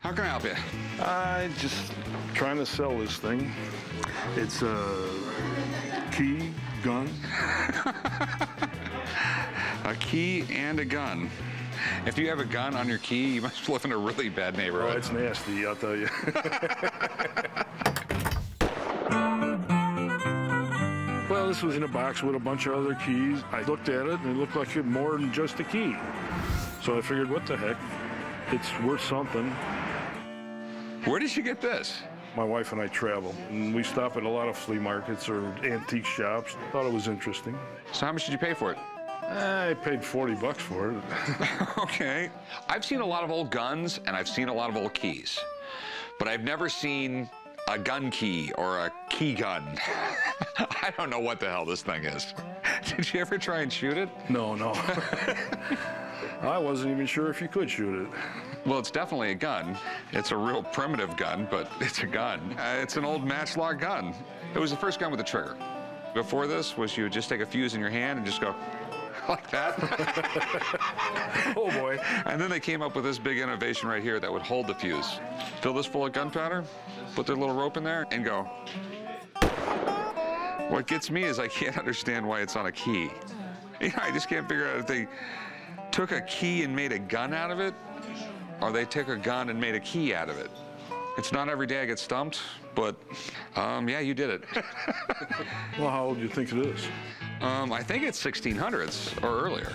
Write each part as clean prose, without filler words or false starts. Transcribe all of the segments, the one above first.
How can I help you? I just trying to sell this thing. It's a key gun. A key and a gun. If you have a gun on your key, you must live in a really bad neighborhood. Oh, it's nasty, I'll tell you. Well, this was in a box with a bunch of other keys. I looked at it, and it looked like it more than just a key. So I figured, what the heck? It's worth something. Where did you get this? My wife and I travel, and we stop at a lot of flea markets or antique shops. Thought it was interesting. So how much did you pay for it? I paid $40 for it. Okay. I've seen a lot of old guns, and I've seen a lot of old keys. But I've never seen a gun key or a key gun. I don't know what the hell this thing is. Did you ever try and shoot it? No, no. I wasn't even sure if you could shoot it. Well, it's definitely a gun. It's a real primitive gun, but it's a gun. It's an old matchlock gun. It was the first gun with a trigger. Before this was you would just take a fuse in your hand and just go like that. Oh, boy. And then they came up with this big innovation right here that would hold the fuse. Fill this full of gunpowder, put their little rope in there, and go. What gets me is I can't understand why it's on a key. You know, I just can't figure out if they took a key and made a gun out of it, or they took a gun and made a key out of it. It's not every day I get stumped, but yeah, you did it. Well, how old do you think it is? I think it's 1600s or earlier.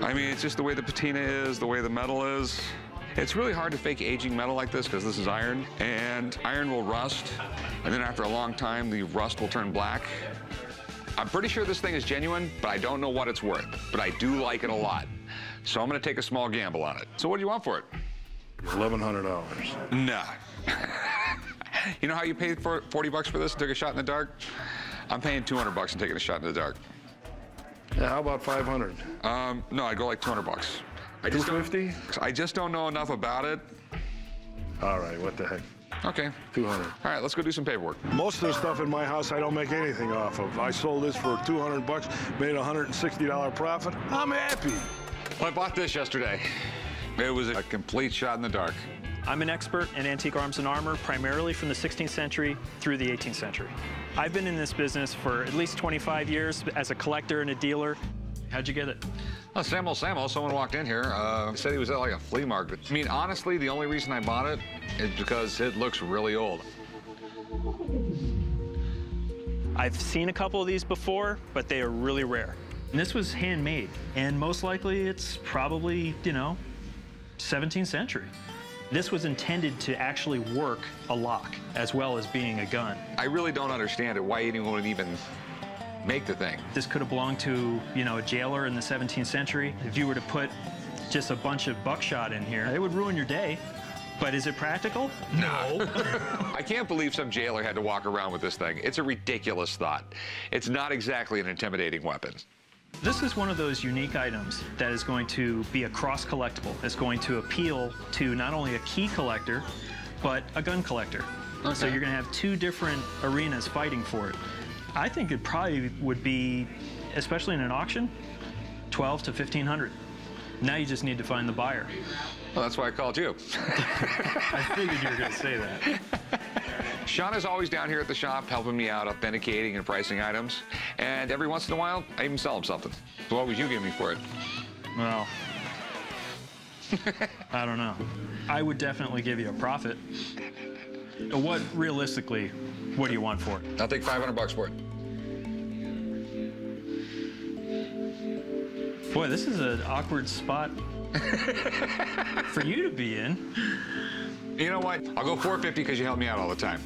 I mean, it's just the way the patina is, the way the metal is. It's really hard to fake aging metal like this because this is iron, and iron will rust, and then after a long time, the rust will turn black. I'm pretty sure this thing is genuine, but I don't know what it's worth. But I do like it a lot. So I'm gonna take a small gamble on it. So what do you want for it? $1,100. Nah. You know how you paid for $40 for this and took a shot in the dark? I'm paying $200 and taking a shot in the dark. Yeah, how about 500? No, I'd go like $200. $250? I just don't know enough about it. All right, what the heck? Okay. 200. All right, let's go do some paperwork. Most of the stuff in my house I don't make anything off of. I sold this for $200, made a $160 profit. I'm happy. Well, I bought this yesterday. It was a complete shot in the dark. I'm an expert in antique arms and armor, primarily from the 16th century through the 18th century. I've been in this business for at least 25 years as a collector and a dealer. How'd you get it? Oh, Samuel, someone walked in here, said he was at like a flea market. I mean, honestly, the only reason I bought it is because it looks really old. I've seen a couple of these before, but they are really rare. And this was handmade, and most likely it's probably, you know, 17th century. This was intended to actually work a lock as well as being a gun. I really don't understand it, why anyone would even make the thing. This could have belonged to, you know, a jailer in the 17th century. If you were to put just a bunch of buckshot in here, it would ruin your day. But is it practical? No. I can't believe some jailer had to walk around with this thing. It's a ridiculous thought. It's not exactly an intimidating weapon. This is one of those unique items that is going to be a cross-collectible. It's going to appeal to not only a key collector, but a gun collector. Okay. So you're going to have two different arenas fighting for it. I think it probably would be, especially in an auction, $1,200 to $1,500. Now you just need to find the buyer. Well, that's why I called you. I figured you were going to say that. Sean is always down here at the shop helping me out, authenticating and pricing items. And every once in a while, I even sell him something. So what would you give me for it? Well, I don't know. I would definitely give you a profit. What, realistically, what do you want for it? I'll take $500 for it. Boy, this is an awkward spot for you to be in. You know what? I'll go $450 because you help me out all the time.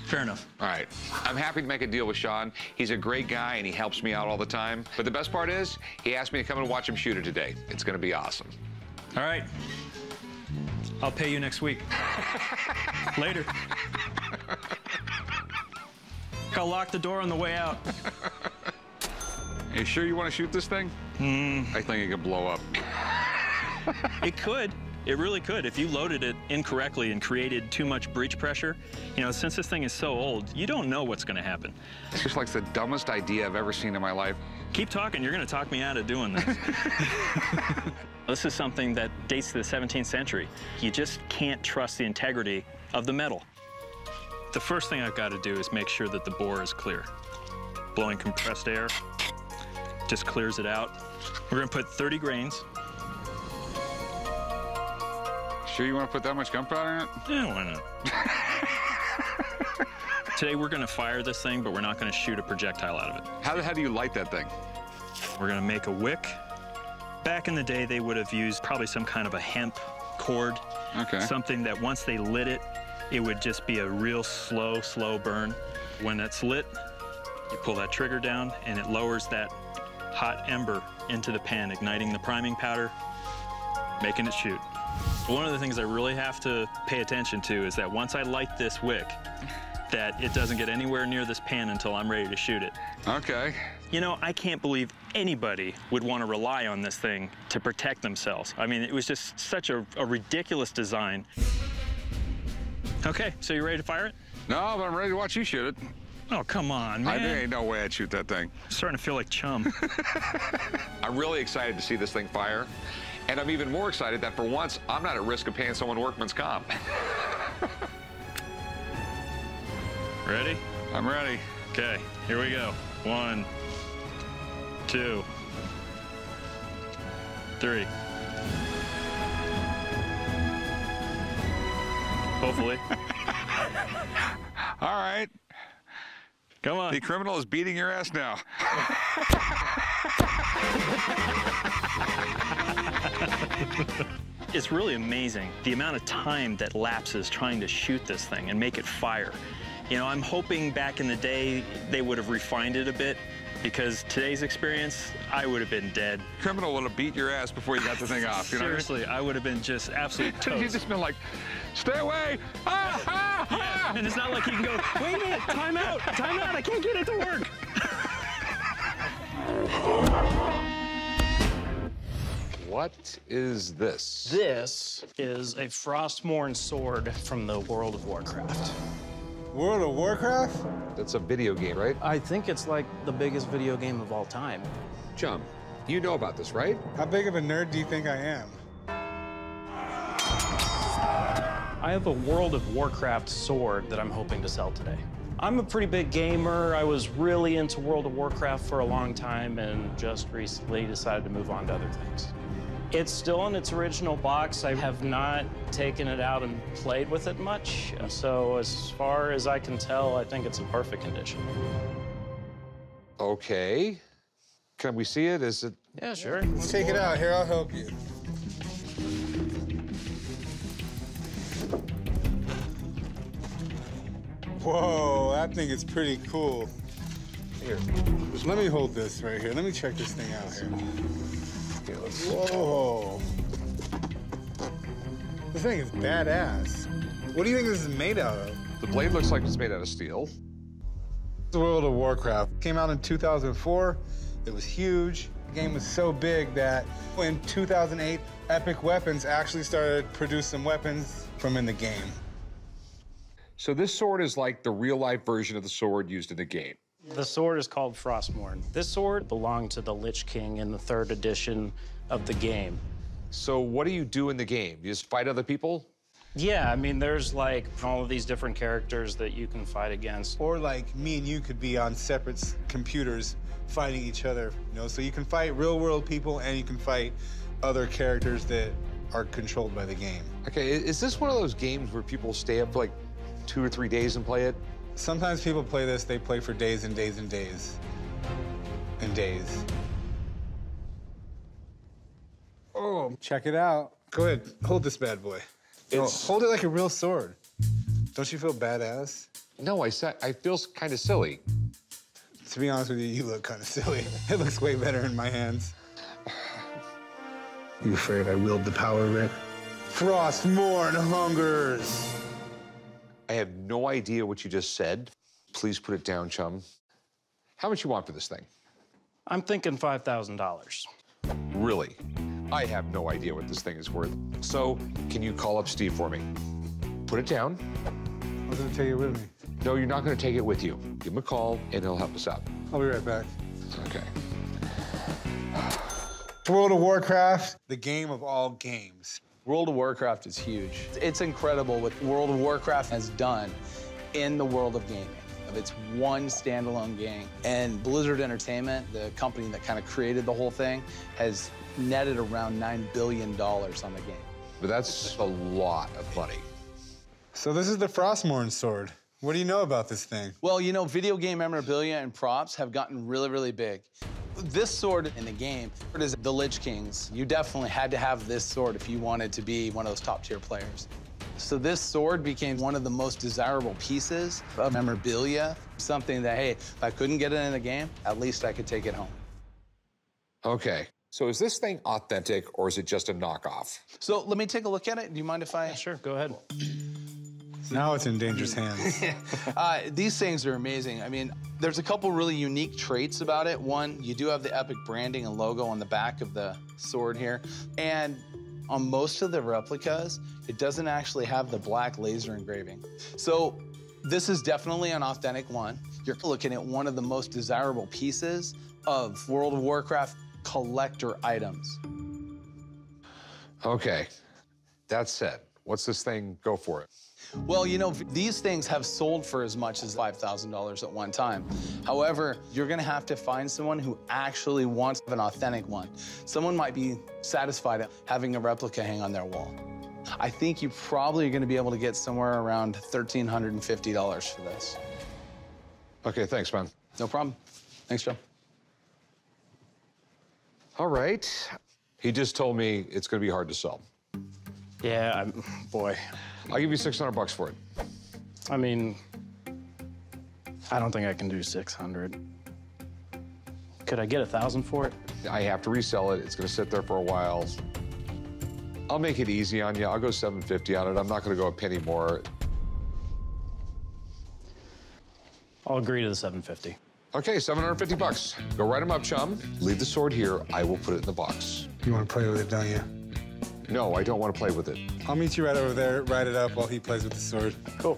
Fair enough. All right. I'm happy to make a deal with Sean. He's a great guy, and he helps me out all the time. But the best part is, he asked me to come and watch him shoot it today. It's going to be awesome. All right. I'll pay you next week. Later. I'll lock the door on the way out. You sure you want to shoot this thing? I think it could blow up. It could. It really could. If you loaded it incorrectly and created too much breech pressure, you know, since this thing is so old, you don't know what's going to happen. It's just like the dumbest idea I've ever seen in my life. Keep talking. You're going to talk me out of doing this. This is something that dates to the 17th century. You just can't trust the integrity of the metal. The first thing I've got to do is make sure that the bore is clear. Blowing compressed air just clears it out. We're gonna put 30 grains. Sure you want to put that much gunpowder in it? Yeah, why not? Today we're gonna fire this thing, but we're not gonna shoot a projectile out of it. How the hell do you light that thing? We're gonna make a wick. Back in the day, they would have used probably some kind of a hemp cord. Okay. Something that once they lit it, it would just be a real slow burn. When it's lit, you pull that trigger down and it lowers that hot ember into the pan, igniting the priming powder, making it shoot. One of the things I really have to pay attention to is that once I light this wick, that it doesn't get anywhere near this pan until I'm ready to shoot it. Okay. You know, I can't believe anybody would want to rely on this thing to protect themselves. I mean, it was just such a ridiculous design. Okay, so you ready to fire it? No, but I'm ready to watch you shoot it. Oh, come on, man. There ain't no way I'd shoot that thing. I'm starting to feel like chum. I'm really excited to see this thing fire. And I'm even more excited that for once, I'm not at risk of paying someone workman's comp. Ready? I'm ready. Okay, here we go. 1, 2, 3. Hopefully. All right. Come on. The criminal is beating your ass now. It's really amazing the amount of time that lapses trying to shoot this thing and make it fire. You know, I'm hoping back in the day they would have refined it a bit, because today's experience, I would have been dead. Criminal would have beat your ass before you got the thing off. You know Seriously, I would have been just absolute toast. You'd just been like, stay away! Ah, ah, ah. And it's not like you can go, wait a minute, time out, I can't get it to work. What is this? This is a Frostmourne sword from the World of Warcraft. World of Warcraft? That's a video game, right? I think it's like the biggest video game of all time. Chum, you know about this, right? How big of a nerd do you think I am? I have a World of Warcraft sword that I'm hoping to sell today. I'm a pretty big gamer. I was really into World of Warcraft for a long time and just recently decided to move on to other things. It's still in its original box. I have not taken it out and played with it much. So as far as I can tell, I think it's in perfect condition. Okay. Can we see it? Is it? Yeah, sure. Let's take it out. Here, I'll help you. Whoa, that thing is pretty cool. Here, let me hold this right here. Let me check this thing out here. Here, let's... Whoa. This thing is badass. What do you think this is made out of? The blade looks like it's made out of steel. The World of Warcraft came out in 2004. It was huge. The game was so big that in 2008, Epic Weapons actually started producing weapons from in the game. So this sword is like the real-life version of the sword used in the game. The sword is called Frostmourne. This sword belonged to the Lich King in the 3rd edition of the game. So what do you do in the game? You just fight other people? Yeah, I mean, there's like all of these different characters that you can fight against. Or like me and you could be on separate computers fighting each other, you know? So you can fight real-world people and you can fight other characters that are controlled by the game. Okay, is this one of those games where people stay up for like 2 or 3 days and play it? Sometimes people play this, they play for days and days and days and days. Oh, check it out. Go ahead, hold this bad boy. Hold it like a real sword. Don't you feel badass? No, I feel kind of silly. To be honest with you, you look kind of silly. It looks way better in my hands. You afraid I wield the power, Rick? Frostmourne hungers. I have no idea what you just said. Please put it down, chum. How much you want for this thing? I'm thinking $5,000. Really? I have no idea what this thing is worth. So, can you call up Steve for me? Put it down. I was gonna take it with me. No, you're not gonna take it with you. Give him a call, and he'll help us out. I'll be right back. Okay. World of Warcraft, the game of all games. World of Warcraft is huge. It's incredible what World of Warcraft has done in the world of gaming. It's one standalone game. And Blizzard Entertainment, the company that kind of created the whole thing, has netted around $9 billion on the game. But that's a lot of money. So this is the Frostmourne sword. What do you know about this thing? Well, you know, video game memorabilia and props have gotten really, really big. This sword in the game is the Lich King's. You definitely had to have this sword if you wanted to be one of those top-tier players. So this sword became one of the most desirable pieces of memorabilia, something that, hey, if I couldn't get it in the game, at least I could take it home. Okay, so is this thing authentic or is it just a knockoff? So let me take a look at it. Do you mind if I? Yeah, sure, go ahead. Now it's in dangerous hands. These things are amazing. I mean, there's a couple really unique traits about it. One, you do have the Epic branding and logo on the back of the sword here. And on most of the replicas, it doesn't actually have the black laser engraving. So this is definitely an authentic one. You're looking at one of the most desirable pieces of World of Warcraft collector items. Okay, that said, what's this thing go for it? Well, you know, these things have sold for as much as $5,000 at one time. However, you're gonna have to find someone who actually wants an authentic one. Someone might be satisfied having a replica hang on their wall. I think you probably are gonna be able to get somewhere around $1,350 for this. Okay, thanks, man. No problem. Thanks, Joe. All right. He just told me it's gonna be hard to sell. Yeah, boy. I'll give you $600 for it. I mean, I don't think I can do 600. Could I get 1,000 for it? I have to resell it. It's gonna sit there for a while. I'll make it easy on you. I'll go $750 on it. I'm not gonna go a penny more. I'll agree to the 750. Okay, $750. Go write them up, chum. Leave the sword here. I will put it in the box. You want to play with it, don't you? No, I don't want to play with it. I'll meet you right over there, write it up while he plays with the sword. Cool.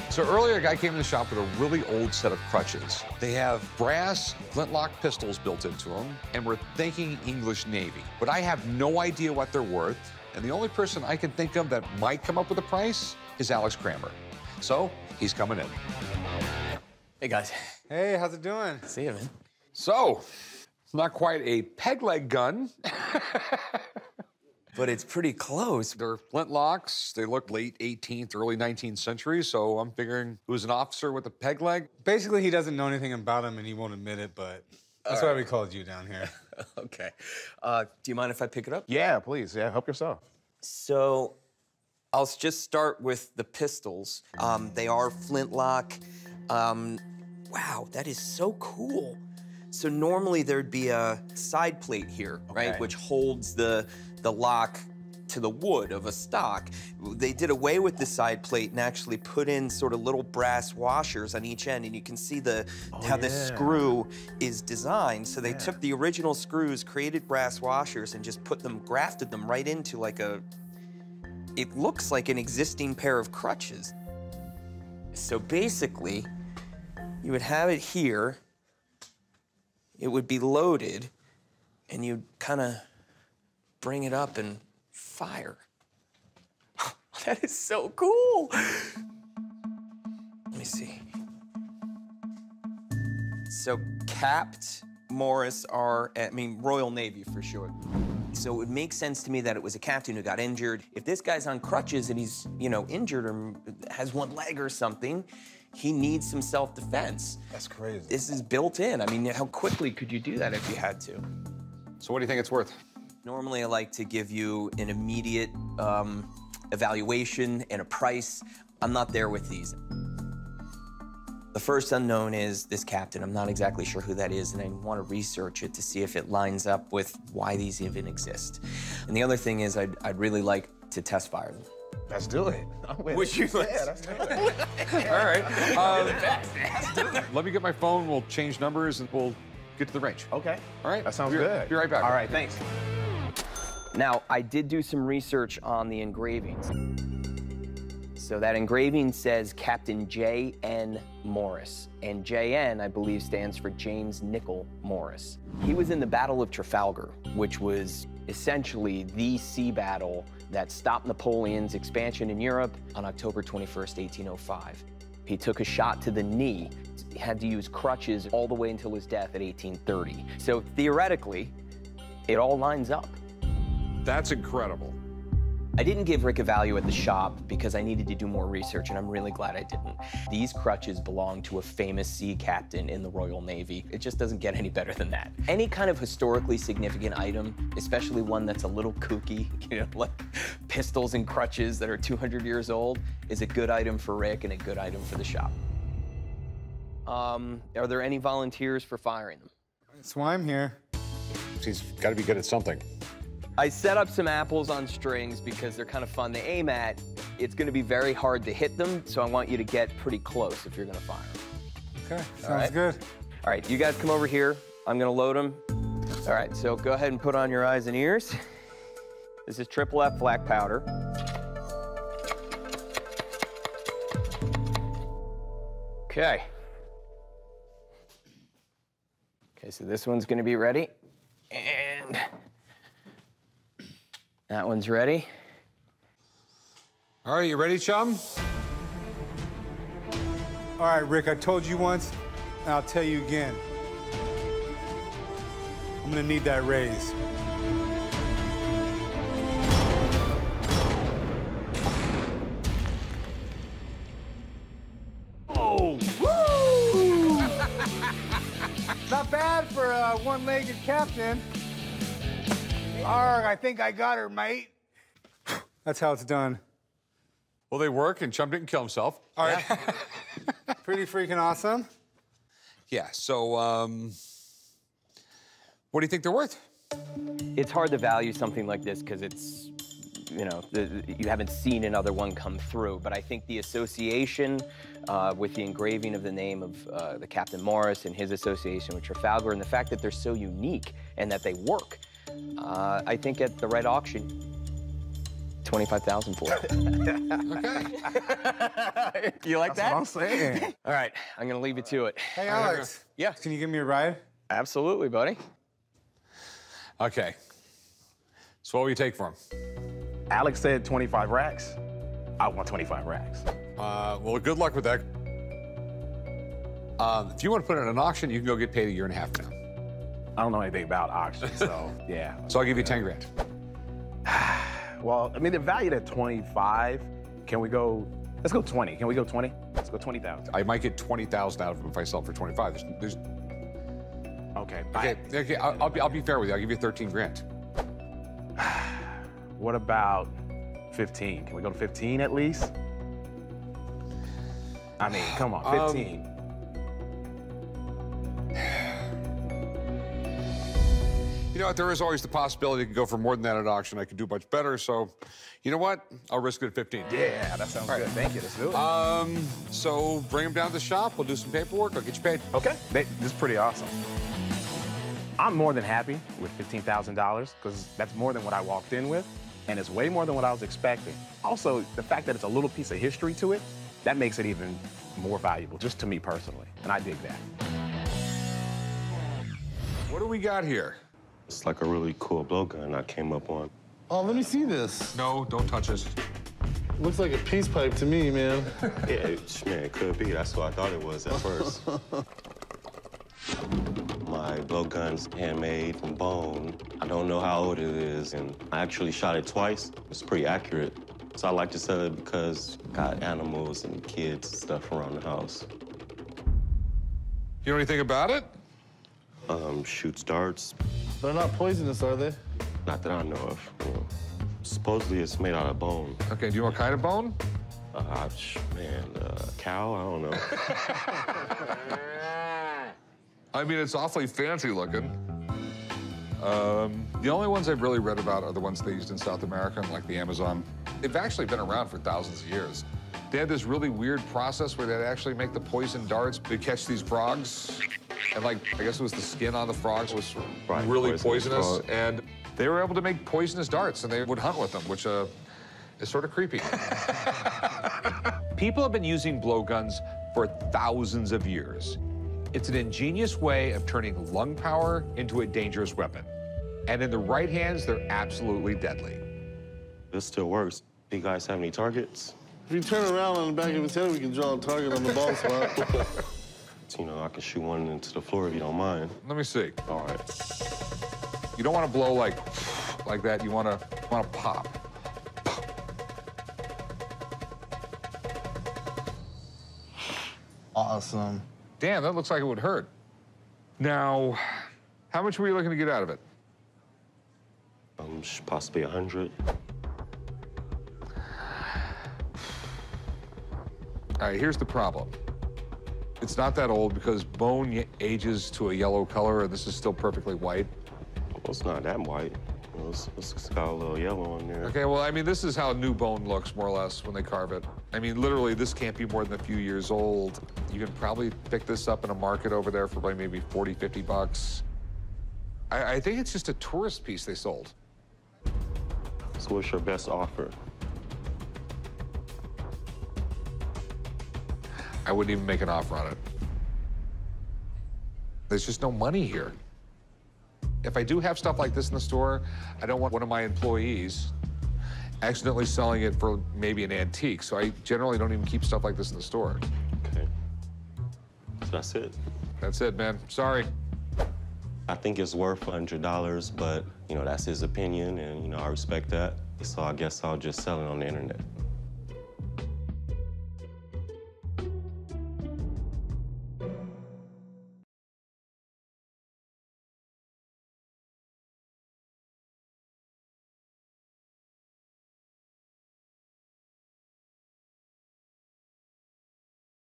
So earlier, a guy came in the shop with a really old set of crutches. They have brass flintlock pistols built into them, and we're thinking English Navy. But I have no idea what they're worth, and the only person I can think of that might come up with a price is Alex Kramer. So he's coming in. Hey, guys. Hey, how's it doing? See you, man. So, it's not quite a peg leg gun. But it's pretty close. They're flintlocks. They look late 18th, early 19th century, so I'm figuring it was an officer with a peg leg. Basically, he doesn't know anything about him and he won't admit it, but that's why we called you down here. Okay. Do you mind if I pick it up? Yeah, please. Yeah, help yourself. So, I'll just start with the pistols. They are flintlock. Wow, that is so cool. So normally there'd be a side plate here, right, which holds the lock to the wood of a stock. They did away with the side plate and actually put in sort of little brass washers on each end, and you can see how the screw is designed. So they took the original screws, created brass washers, and just grafted them right into like it looks like an existing pair of crutches. So basically, you would have it here, it would be loaded, and you'd kind of bring it up and fire. That is so cool. Let me see. So capped Morris are, Royal Navy for sure. So it would make sense to me that it was a captain who got injured. If this guy's on crutches and he's, injured or has one leg or something, he needs some self-defense. That's crazy. This is built in. I mean, how quickly could you do that if you had to? So what do you think it's worth? Normally, I like to give you an immediate evaluation and a price. I'm not there with these. The first unknown is this captain. I'm not exactly sure who that is, and I want to research it to see if it lines up with why these even exist. And the other thing is I'd really like to test fire them. Let's do it. Would you like Yeah, let's do it. All right. Let me get my phone. We'll change numbers, and we'll get to the range. Okay. All right? That sounds good. Be right back. All right, thanks. Now, I did do some research on the engravings. So that engraving says Captain J.N. Morris, and J.N., I believe, stands for James Nichol Morris. He was in the Battle of Trafalgar, which was essentially the sea battle that stopped Napoleon's expansion in Europe on October 21st, 1805. He took a shot to the knee. He had to use crutches all the way until his death at 1830. So theoretically, it all lines up. That's incredible. I didn't give Rick a value at the shop because I needed to do more research, and I'm really glad I didn't. These crutches belong to a famous sea captain in the Royal Navy. It just doesn't get any better than that. Any kind of historically significant item, especially one that's a little kooky, you know, like pistols and crutches that are 200 years old, is a good item for Rick and a good item for the shop. Are there any volunteers for firing them? That's why I'm here. He's got to be good at something. I set up some apples on strings because they're kind of fun to aim at. It's going to be very hard to hit them, so I want you to get pretty close if you're going to fire them. Okay, sounds good. All right, you guys come over here. I'm going to load them. All right, so go ahead and put on your eyes and ears. This is triple F black powder. Okay. Okay, so this one's going to be ready. And that one's ready. All right, you ready, chum? All right, Rick, I told you once, and I'll tell you again. I'm gonna need that raise. Oh! Woo! Not bad for a one-legged captain. Arg, I think I got her, mate. That's how it's done. Well, they work, and Chum didn't kill himself. All right. Pretty freaking awesome. Yeah, so, what do you think they're worth? It's hard to value something like this because it's, you know, you haven't seen another one come through. But I think the association with the engraving of the name of the Captain Morris and his association with Trafalgar and the fact that they're so unique and that they work, I think at the right auction, $25,000 for it. Okay. You like that? That's what I'm saying. All right, I'm gonna leave you to it. Hey, Alex. Yeah. Can you give me a ride? Absolutely, buddy. Okay. So what will you take for him? Alex said 25 racks. I want 25 racks. Well, good luck with that. If you want to put it in an auction, you can go get paid 1.5 years now. I don't know anything about auctions, so yeah. So I'll give you 10 grand. Well, I mean, they're valued at 25. Can we go, let's go 20. Can we go 20? Let's go 20,000. I might get 20,000 out of him if I sell it for 25. Okay. Okay, I'll be fair with you. I'll give you 13 grand. What about 15? Can we go to 15 at least? I mean, come on, 15. You know what? There is always the possibility you can go for more than that at auction. I could do much better. So, you know what? I'll risk it at 15. Yeah, that sounds good. Thank you. Let's do it. So bring them down to the shop. We'll do some paperwork. I'll get you paid. Okay. This is pretty awesome. I'm more than happy with $15,000 because that's more than what I walked in with, and it's way more than what I was expecting. Also, the fact that it's a little piece of history to it, that makes it even more valuable, just to me personally, and I dig that. What do we got here? It's like a really cool blowgun I came up on. Oh, let me see this. No, don't touch this. Looks like a peace pipe to me, man. Yeah, man, it could be. That's what I thought it was at first. My blowgun's handmade from bone. I don't know how old it is, and I actually shot it twice. It's pretty accurate. So I like to sell it because I got animals and kids and stuff around the house. You know anything about it? Shoots darts. They're not poisonous, are they? Not that I know of. Supposedly it's made out of bone. Okay, do you know what kind of bone? Cow? I don't know. I mean, it's awfully fancy looking. The only ones I've really read about are the ones they used in South America, like the Amazon. They've actually been around for thousands of years. They had this really weird process where they'd actually make the poison darts. They'd catch these frogs, and like, I guess it was the skin on the frogs was really poisonous, and they were able to make poisonous darts, and they would hunt with them, which It's sort of creepy. People have been using blowguns for thousands of years. It's an ingenious way of turning lung power into a dangerous weapon. And in the right hands, they're absolutely deadly. This still works. Do you guys have any targets? If you turn around on the back of his head, we can draw a target on the ball spot. You know, I can shoot one into the floor if you don't mind. Let me see. All right. You don't want to blow like that. You want to pop. Awesome. Damn, that looks like it would hurt. Now, how much were you looking to get out of it? Possibly 100. All right, here's the problem. It's not that old because bone ages to a yellow color, and this is still perfectly white. Well, it's not that white. It's got a little yellow on there. Okay, well, I mean, this is how new bone looks, more or less, when they carve it. I mean, literally, this can't be more than a few years old. You can probably pick this up in a market over there for like maybe 40, 50 bucks. I think it's just a tourist piece they sold. So what's your best offer? I wouldn't even make an offer on it. There's just no money here. If I do have stuff like this in the store, I don't want one of my employees accidentally selling it for maybe an antique, so I generally don't even keep stuff like this in the store. Okay. So that's it. That's it, man. Sorry. I think it's worth $100, but, you know, that's his opinion, and, you know, I respect that. So I guess I'll just sell it on the internet.